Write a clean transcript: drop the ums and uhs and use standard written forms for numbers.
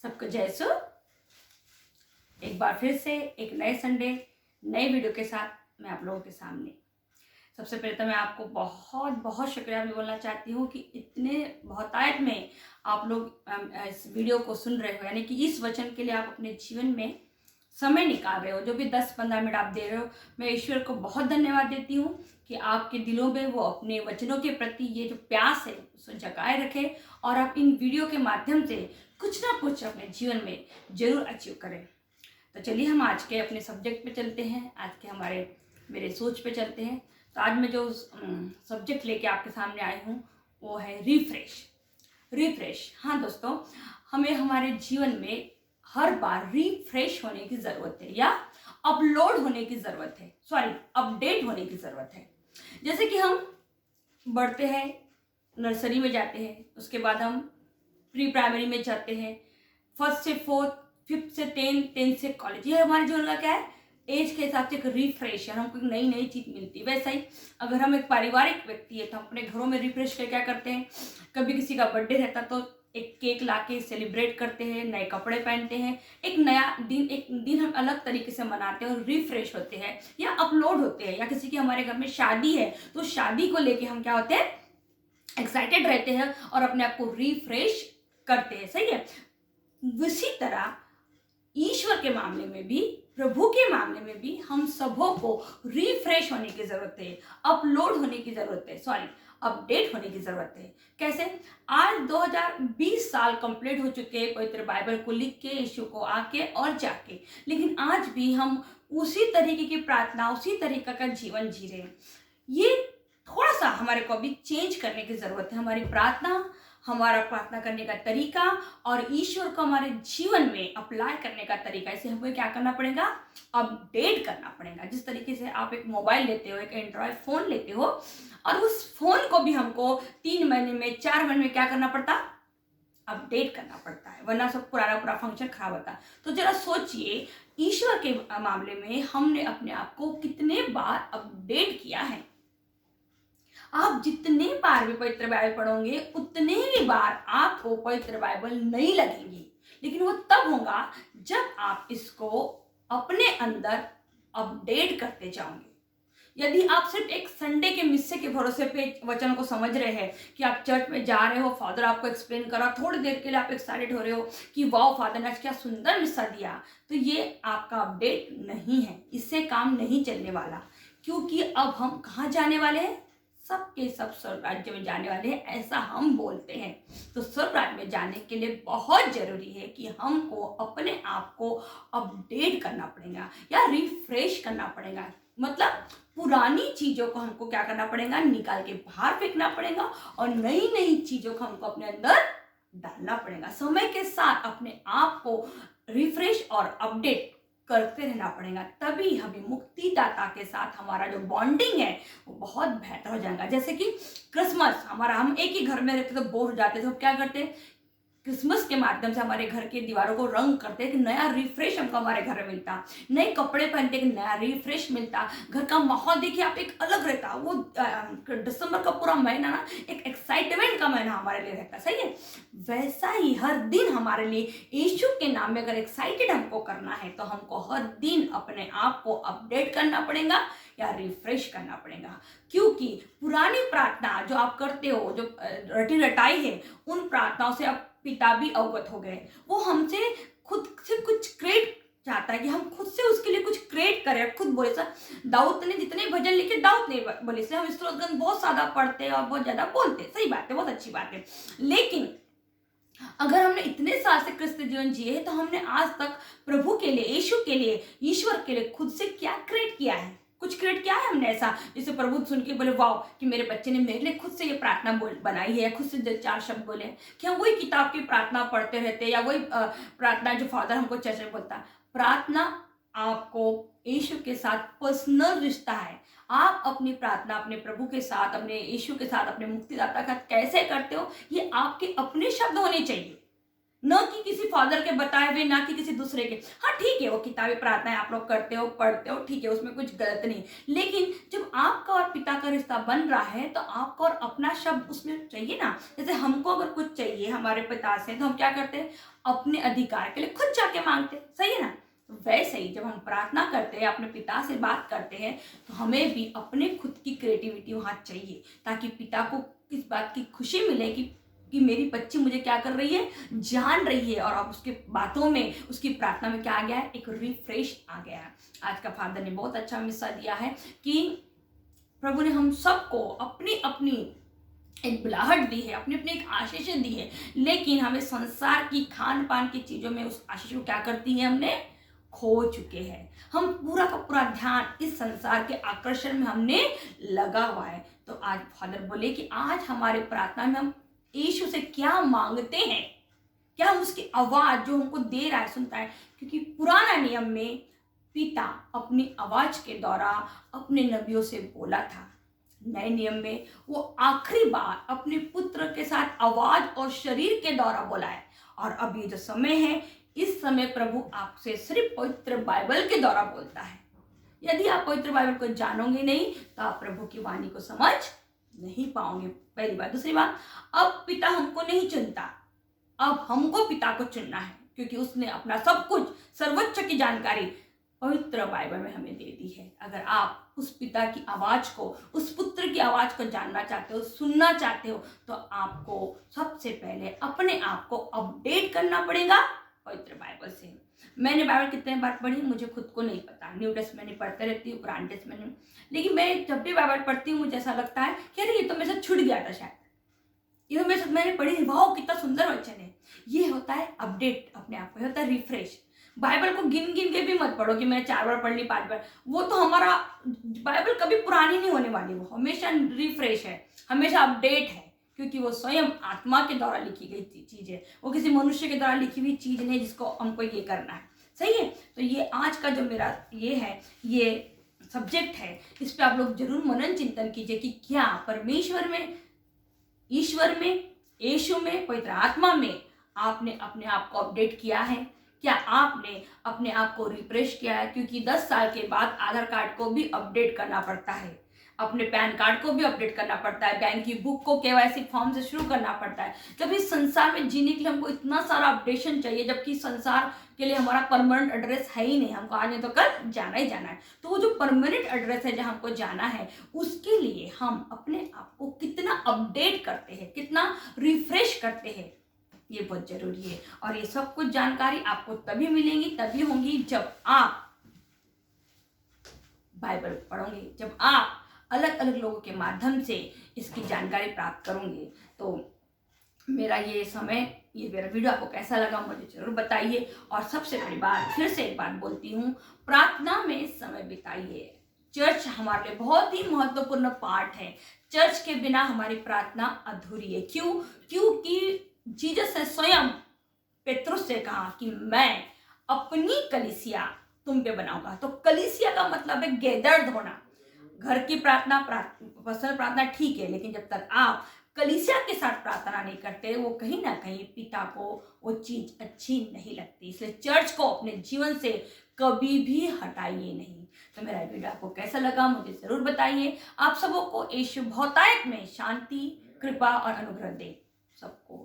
सबको जय सु। एक बार फिर से एक नए संडे नए वीडियो के साथ मैं आप लोगों के सामने। सबसे पहले तो मैं आपको बहुत बहुत शुक्रिया भी बोलना चाहती हूँ कि इतने बहुतायत में आप लोग इस वीडियो को सुन रहे हो, यानी कि इस वचन के लिए आप अपने जीवन में समय निकाल रहे हो। जो भी 10-15 मिनट आप दे रहे हो, मैं ईश्वर को बहुत धन्यवाद देती हूँ कि आपके दिलों में वो अपने वचनों के प्रति ये जो प्यास है उसको जगाए रखे और आप इन वीडियो के माध्यम से कुछ ना कुछ अपने जीवन में जरूर अचीव करें। तो चलिए हम आज के अपने सब्जेक्ट पे चलते हैं, आज के मेरे सोच पे चलते हैं। तो आज मैं जो सब्जेक्ट लेके आपके सामने आई हूँ वो है रिफ्रेश। हाँ दोस्तों, हमें हमारे जीवन में हर बार रिफ्रेश होने की ज़रूरत है या अपलोड होने की ज़रूरत है, अपडेट होने की ज़रूरत है। जैसे कि हम बढ़ते हैं, नर्सरी में जाते हैं, उसके बाद हम प्री प्राइमरी में जाते हैं, 1st से 4th, 5th से 10th से कॉलेज। ये हमारे जीवन का क्या है, एज के हिसाब से एक रिफ्रेश है, हमको नई नई चीज़ मिलती है। वैसा ही अगर हम एक पारिवारिक व्यक्ति है तो हम अपने घरों में रिफ्रेश कर क्या करते हैं, कभी किसी का बर्थडे रहता तो एक केक लाके सेलिब्रेट करते हैं, नए कपड़े पहनते हैं, एक दिन हम अलग तरीके से मनाते हैं और रिफ्रेश होते हैं या अपलोड होते हैं। या किसी की हमारे घर में शादी है तो शादी को लेके हम क्या होते हैं, एक्साइटेड रहते हैं और अपने आप को रिफ्रेश करते हैं। सही है। उसी तरह ईश्वर के मामले में भी, प्रभु के मामले में भी हम सबों को रिफ्रेश होने की जरूरत है, अपलोड होने की जरूरत है, अपडेट होने की जरूरत है। कैसे? आज 2020 साल कंप्लीट हो चुके हैं पवित्र बाइबल को लिख के, यीशु को आके और जाके, लेकिन आज भी हम उसी तरीके की प्रार्थना, उसी तरीके का जीवन जी रहे हैं। ये थोड़ा सा हमारे को अभी चेंज करने की जरूरत है। हमारा प्रार्थना करने का तरीका और ईश्वर को हमारे जीवन में अप्लाई करने का तरीका, इसे हमको क्या करना पड़ेगा, अपडेट करना पड़ेगा। जिस तरीके से आप एक मोबाइल लेते हो, एक एंड्रॉयड फोन लेते हो, और उस फोन को भी हमको 3 महीने में, 4 महीने में क्या करना पड़ता, अपडेट करना पड़ता है, वरना सब पूरा फंक्शन खराब होता। तो जरा सोचिए, ईश्वर के मामले में हमने अपने आप को कितने बार अपडेट किया है। आप जितने बार भी पवित्र बाइबल पढ़ोगे उतने ही बार आपको पवित्र बाइबल नहीं लगेगी, लेकिन वो तब होगा जब आप इसको अपने अंदर अपडेट करते जाओगे। यदि आप सिर्फ एक संडे के मिस्से के भरोसे पे वचन को समझ रहे हैं कि आप चर्च में जा रहे हो, फादर आपको एक्सप्लेन करा, थोड़ी देर के लिए आप एक्साइटेड हो रहे हो कि वाओ फादर ने आज क्या सुंदर मिस्सा दिया, तो ये आपका अपडेट नहीं है, इससे काम नहीं चलने वाला। क्योंकि अब हम कहाँ जाने वाले हैं, सबके सब स्वर्ग राज्य में जाने वाले हैं, ऐसा हम बोलते हैं। तो स्वर्ग राज्य में जाने के लिए बहुत जरूरी है कि हमको अपने आप को अपडेट करना पड़ेगा या रिफ्रेश करना पड़ेगा। मतलब पुरानी चीजों को हमको क्या करना पड़ेगा, निकाल के बाहर फेंकना पड़ेगा और नई नई चीजों को हमको अपने अंदर डालना पड़ेगा। समय के साथ अपने आप को रिफ्रेश और अपडेट करते रहना पड़ेगा, तभी हमें मुक्तिदाता के साथ हमारा जो बॉन्डिंग है वो बहुत बेहतर हो जाएगा। जैसे कि क्रिसमस, हम एक ही घर में रहते तो बोर हो जाते, तो क्या करते, क्रिसमस के माध्यम से हमारे घर के दीवारों को रंग करते, एक नया रिफ्रेश हमको हमारे घर में मिलता, नए कपड़े पहनते, एक नया रिफ्रेश मिलता, घर का माहौल देखिए आप एक अलग रहता। वो दिसंबर का पूरा महीना ना एक एक्साइटमेंट का महीना हमारे लिए रहता। सही है। वैसा ही हर दिन हमारे लिए यीशु के नाम में अगर एक्साइटेड हमको करना है तो हमको हर दिन अपने आप को अपडेट करना पड़ेगा या रिफ्रेश करना पड़ेगा। क्योंकि पुरानी प्रार्थना जो आप करते हो, जो रटी रटाई है, उन प्रार्थनाओं से अब पिता भी अवगत हो गए। वो हमसे खुद से कुछ क्रिएट चाहता है कि हम खुद से उसके लिए कुछ क्रिएट करें। खुद बोले सर, दाऊद ने जितने भजन लिखे, दाऊद ने बोले सर हम स्तोत्र ग्रंथ बहुत ज्यादा पढ़ते हैं और बहुत ज्यादा बोलते हैं। सही बात है, बहुत अच्छी बात है, लेकिन अगर हमने इतने साल से क्रिस्तीय जीवन जिए तो हमने आज तक प्रभु के लिए, यीशु के लिए, ईश्वर के लिए खुद से क्या क्रिएट किया है? कुछ क्रिएट किया है हमने ऐसा जिसे प्रभु सुन के बोले वाओ कि मेरे बच्चे ने मेरे लिए खुद से ये प्रार्थना बनाई है, खुद से 4 शब्द बोले? कि हम वही किताब की प्रार्थना पढ़ते रहते या वही प्रार्थना जो फादर हमको चर्च में बोलता? प्रार्थना आपको यीशु के साथ पर्सनल रिश्ता है। आप अपनी प्रार्थना अपने प्रभु के साथ, अपने यीशु के साथ, अपने मुक्तिदाता के साथ कैसे करते हो, ये आपके अपने शब्द होने चाहिए, न कि किसी फादर के बताए हुए, ना कि किसी दूसरे के। हाँ ठीक है, वो किताबी प्रार्थनाएं आप लोग करते हो, पढ़ते हो, ठीक है, उसमें कुछ गलत नहीं, लेकिन जब आपका और पिता का रिश्ता बन रहा है तो आपको और अपना शब्द उसमें चाहिए ना। जैसे हमको अगर कुछ चाहिए हमारे पिता से तो हम क्या करते हैं, अपने अधिकार के लिए खुद जाके मांगते हैं, सही है ना। तो वैसे ही जब हम प्रार्थना करते हैं, अपने पिता से बात करते हैं, तो हमें भी अपने खुद की क्रिएटिविटी वहाँ चाहिए, ताकि पिता को इस बात की खुशी मिले कि मेरी बच्ची मुझे क्या कर रही है, जान रही है। और अब उसके बातों में, उसकी प्रार्थना में क्या आ गया है, एक रिफ्रेश आ गया है। आज का फादर ने बहुत अच्छा मिसाल दिया है कि प्रभु ने हम सबको अपनी अपनी एक बुलाहट दी है, अपनी अपनी एक आशीष दी है, लेकिन हमें संसार की खान पान की चीजों में उस आशीष को क्या करती है, हमने खो चुके हैं। हम पूरा का पूरा ध्यान इस संसार के आकर्षण में हमने लगा हुआ है। तो आज फादर बोले कि आज हमारे प्रार्थना में हम यीशु से क्या मांगते हैं, क्या हम उसकी आवाज जो हमको दे रहा है सुनता है। क्योंकि पुराना नियम में पिता अपनी आवाज के द्वारा अपने नबियों से बोला था, नए नियम में वो आखिरी बार अपने पुत्र के साथ आवाज और शरीर के द्वारा बोला है। और अब ये जो समय है, इस समय प्रभु आपसे सिर्फ पवित्र बाइबल के द्वारा बोलता है। यदि आप पवित्र बाइबल को जानोगे नहीं तो आप प्रभु की वाणी को समझ नहीं पाओगे, पहली बात। दूसरी बात, अब पिता हमको नहीं चुनता, अब हमको पिता को चुनना है, क्योंकि उसने अपना सब कुछ, सर्वोच्च की जानकारी पवित्र बाइबल में हमें दे दी है। अगर आप उस पिता की आवाज को, उस पुत्र की आवाज को जानना चाहते हो, सुनना चाहते हो, तो आपको सबसे पहले अपने आप को अपडेट करना पड़ेगा पवित्र बाइबल से। मैंने बाइबल कितने बार पढ़ी मुझे खुद को नहीं पता, न्यू टेस्टमेंट में पढ़ते रहती हूँ, पुराने टेस्टमेंट में, लेकिन मैं जब भी बाइबल पढ़ती हूँ मुझे ऐसा लगता है कि अरे ये तो मेरे से छूट गया था शायद, ये तो मेरे साथ मैंने पढ़ी, वाह कितना सुंदर वचन है। ये होता है अपडेट, अपने आप को होता है रिफ्रेश। बाइबल को गिन गिन के भी मत पढ़ो कि मैंने 4 बार पढ़ ली, 5 बार, वो तो हमारा बाइबल कभी पुरानी नहीं होने वाली, वो हमेशा रिफ्रेश है, हमेशा अपडेट है, क्योंकि वो स्वयं आत्मा के द्वारा लिखी गई चीज है, वो किसी मनुष्य के द्वारा लिखी हुई चीज नहीं जिसको हमको ये करना है, सही है। तो ये आज का जो मेरा ये है, ये सब्जेक्ट है, इस पे आप लोग जरूर मनन चिंतन कीजिए कि क्या परमेश्वर में, ईश्वर में, यीशु में, पवित्र आत्मा में आपने अपने आप को अपडेट किया है, क्या आपने अपने आप को रिफ्रेश किया है। क्योंकि 10 साल के बाद आधार कार्ड को भी अपडेट करना पड़ता है, अपने पैन कार्ड को भी अपडेट करना पड़ता है, बैंक की बुक को केवाईसी फॉर्म से शुरू करना पड़ता है। जब इस संसार में जीने के लिए हमको इतना सारा अपडेशन चाहिए, जबकि संसार के लिए हमारा परमानेंट एड्रेस है ही नहीं, हमको आज नहीं तो कल जाना ही जाना है। तो वो जो परमानेंट एड्रेस है जहाँ हमको जाना है, उसके लिए हम अपने आप को कितना अपडेट करते हैं, कितना रिफ्रेश करते हैं, ये बहुत जरूरी है। और ये सब कुछ जानकारी आपको तभी मिलेंगी, तभी होंगी जब आप बाइबल पढ़ोगे, जब आप अलग अलग लोगों के माध्यम से इसकी जानकारी प्राप्त करोगे। तो मेरा ये समय, ये मेरा वीडियो आपको कैसा लगा मुझे जरूर बताइए। और सबसे बड़ी बात, फिर से एक बात बोलती हूँ, प्रार्थना में समय बिताइए। चर्च हमारे लिए बहुत ही महत्वपूर्ण पार्ट है, चर्च के बिना हमारी प्रार्थना अधूरी है। क्यों? क्योंकि जीसस ने स्वयं पेतरुस से कहा कि मैं अपनी कलीसिया तुम पे बनाऊंगा। तो कलीसिया का मतलब है गैदर्ड होना। घर की प्रार्थना, पर्सनल प्रार्थना ठीक है, लेकिन जब तक आप कलीसिया के साथ प्रार्थना नहीं करते, वो कहीं ना कहीं पिता को वो चीज अच्छी नहीं लगती। इसलिए चर्च को अपने जीवन से कभी भी हटाइए नहीं। तो मेरा वीडियो आपको कैसा लगा मुझे जरूर बताइए। आप सबों को यीशु बहुतायत में शांति, कृपा और अनुग्रह दे सबको।